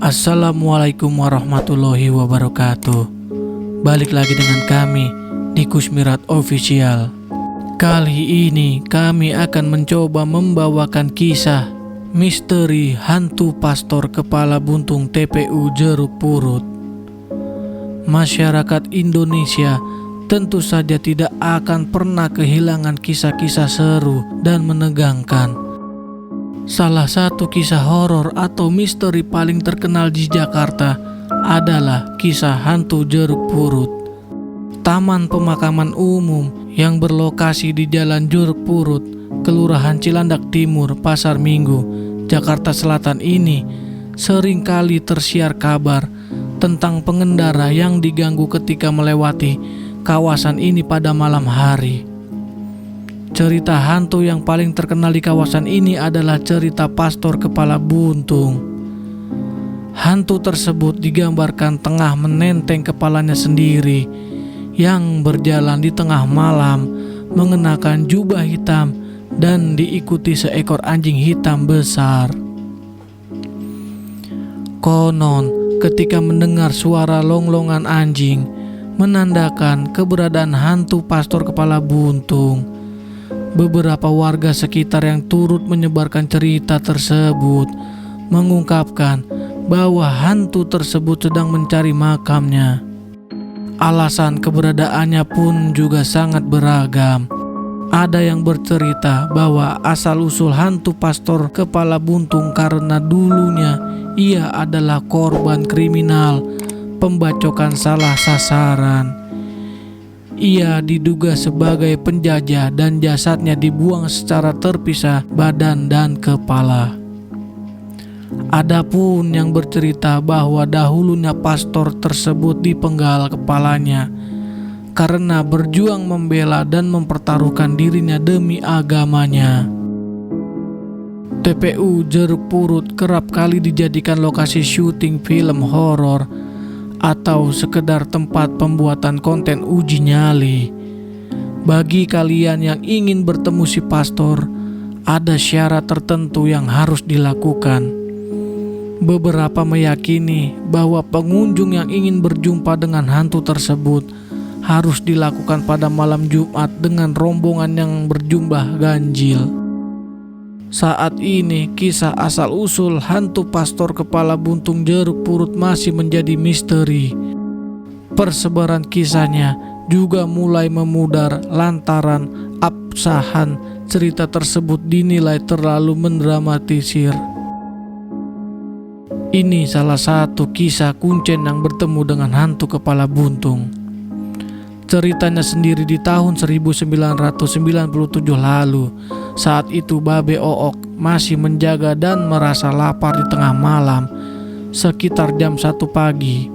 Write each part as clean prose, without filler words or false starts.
Assalamualaikum warahmatullahi wabarakatuh. Balik lagi dengan kami di Kusmirat Official. Kali ini kami akan mencoba membawakan kisah misteri hantu pastor kepala buntung TPU Jeruk Purut. Masyarakat Indonesia tentu saja tidak akan pernah kehilangan kisah-kisah seru dan menegangkan. Salah satu kisah horor atau misteri paling terkenal di Jakarta adalah kisah hantu Jeruk Purut. Taman pemakaman umum yang berlokasi di Jalan Jeruk Purut, Kelurahan Cilandak Timur, Pasar Minggu, Jakarta Selatan ini sering kali tersiar kabar tentang pengendara yang diganggu ketika melewati kawasan ini pada malam hari. Cerita hantu yang paling terkenal di kawasan ini adalah cerita pastor kepala buntung. Hantu tersebut digambarkan tengah menenteng kepalanya sendiri yang berjalan di tengah malam mengenakan jubah hitam dan diikuti seekor anjing hitam besar. Konon, ketika mendengar suara longlongan anjing menandakan keberadaan hantu pastor kepala buntung. Beberapa warga sekitar yang turut menyebarkan cerita tersebut mengungkapkan bahwa hantu tersebut sedang mencari makamnya. Alasan keberadaannya pun juga sangat beragam. Ada yang bercerita bahwa asal-usul hantu pastor kepala buntung karena dulunya ia adalah korban kriminal pembacokan salah sasaran. Ia diduga sebagai penjajah dan jasadnya dibuang secara terpisah badan dan kepala. Adapun yang bercerita bahwa dahulunya pastor tersebut dipenggal kepalanya karena berjuang membela dan mempertaruhkan dirinya demi agamanya. TPU Jeruk Purut kerap kali dijadikan lokasi syuting film horor atau sekedar tempat pembuatan konten uji nyali. Bagi kalian yang ingin bertemu si pastor, ada syarat tertentu yang harus dilakukan. Beberapa meyakini bahwa pengunjung yang ingin berjumpa dengan hantu tersebut harus dilakukan pada malam Jumat dengan rombongan yang berjumlah ganjil. Saat ini kisah asal-usul hantu pastor kepala buntung Jeruk Purut masih menjadi misteri. Persebaran kisahnya juga mulai memudar lantaran absahan cerita tersebut dinilai terlalu mendramatisir. Ini salah satu kisah kuncen yang bertemu dengan hantu kepala buntung. Ceritanya sendiri di tahun 1997 lalu. Saat itu Babe Ook masih menjaga dan merasa lapar di tengah malam sekitar jam 1 pagi.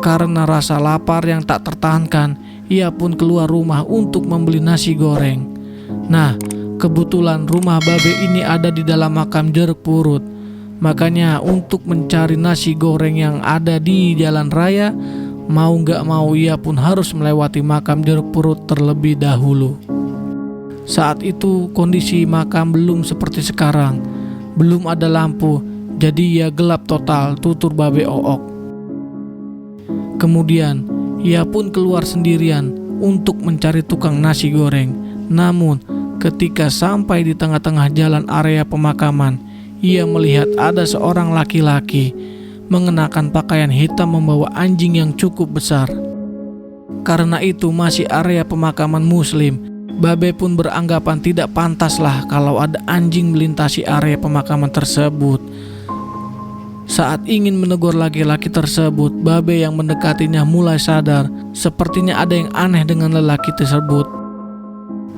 Karena rasa lapar yang tak tertahankan, ia pun keluar rumah untuk membeli nasi goreng. Nah, kebetulan rumah Babe ini ada di dalam makam Jeruk Purut. Makanya untuk mencari nasi goreng yang ada di jalan raya, mau gak mau ia pun harus melewati makam Jeruk Purut terlebih dahulu. Saat itu kondisi makam belum seperti sekarang. Belum ada lampu, jadi ia gelap total, tutur Babe Ook. Kemudian ia pun keluar sendirian untuk mencari tukang nasi goreng. Namun ketika sampai di tengah-tengah jalan area pemakaman, ia melihat ada seorang laki-laki mengenakan pakaian hitam membawa anjing yang cukup besar. Karena itu masih area pemakaman muslim, Babe pun beranggapan tidak pantaslah kalau ada anjing melintasi area pemakaman tersebut. Saat ingin menegur laki-laki tersebut, Babe yang mendekatinya mulai sadar sepertinya ada yang aneh dengan lelaki tersebut.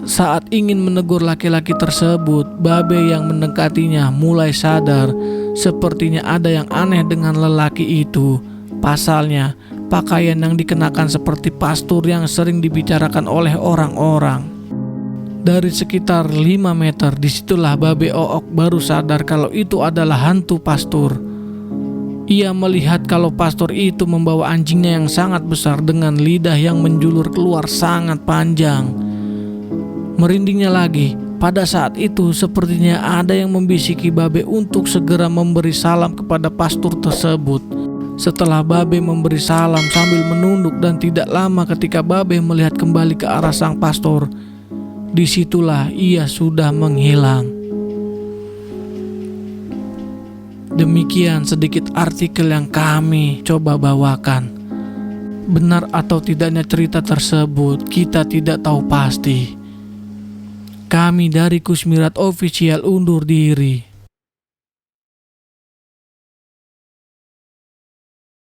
Saat ingin menegur laki-laki tersebut, Babe yang mendekatinya mulai sadar sepertinya ada yang aneh dengan lelaki itu. Pasalnya, pakaian yang dikenakan seperti pastor yang sering dibicarakan oleh orang-orang. Dari sekitar 5 meter, disitulah Babe Ook baru sadar kalau itu adalah hantu pastor. Ia melihat kalau pastor itu membawa anjingnya yang sangat besar dengan lidah yang menjulur keluar sangat panjang. Merindingnya lagi, Pada saat itu sepertinya ada yang membisiki Babe untuk segera memberi salam kepada pastor tersebut. Setelah Babe memberi salam sambil menunduk dan tidak lama ketika Babe melihat kembali ke arah sang pastor, disitulah ia sudah menghilang. Demikian sedikit artikel yang kami coba bawakan. Benar atau tidaknya cerita tersebut kita tidak tahu pasti. Kami dari Kusmirat Official undur diri.